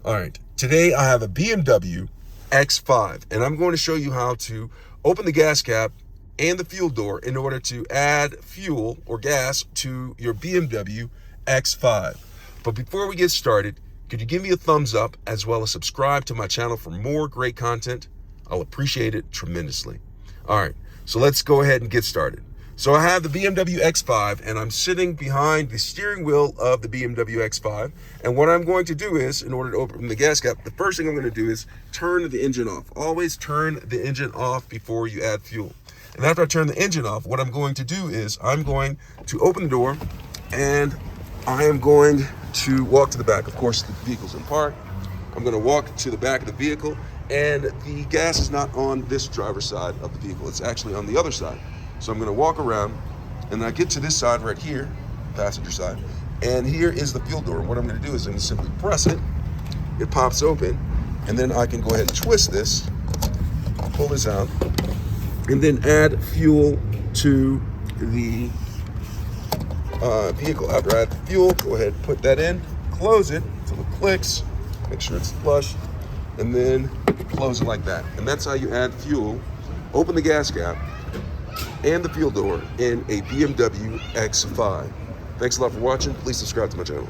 All right, today I have a BMW X5, and I'm going to show you how to open the gas cap and the fuel door in order to add fuel or gas to your BMW X5. But before we get started, could you give me a thumbs up as well as subscribe to my channel for more great content? I'll appreciate it tremendously. All right, so let's go ahead and get started. So I have the BMW X5 and I'm sitting behind the steering wheel of the BMW X5. And what I'm going to do is, in order to open the gas cap, the first thing I'm going to do is turn the engine off. Always turn the engine off before you add fuel. And after I turn the engine off, what I'm going to do is I'm going to open the door and I am going to walk to the back. Of course, the vehicle's in park. I'm going to walk to the back of the vehicle, and the gas is not on this driver's side of the vehicle. It's actually on the other side. So I'm going to walk around, and I get to this side right here, passenger side, and here is the fuel door. What I'm going to do is I'm going to simply press it. It pops open, and then I can go ahead and twist this, pull this out, and then add fuel to the vehicle. After I add the fuel, go ahead and put that in, close it until it clicks, make sure it's flush, and then close it like that. And that's how you add fuel, open the gas cap and the fuel door in a BMW X5. Thanks a lot for watching. Please subscribe to my channel.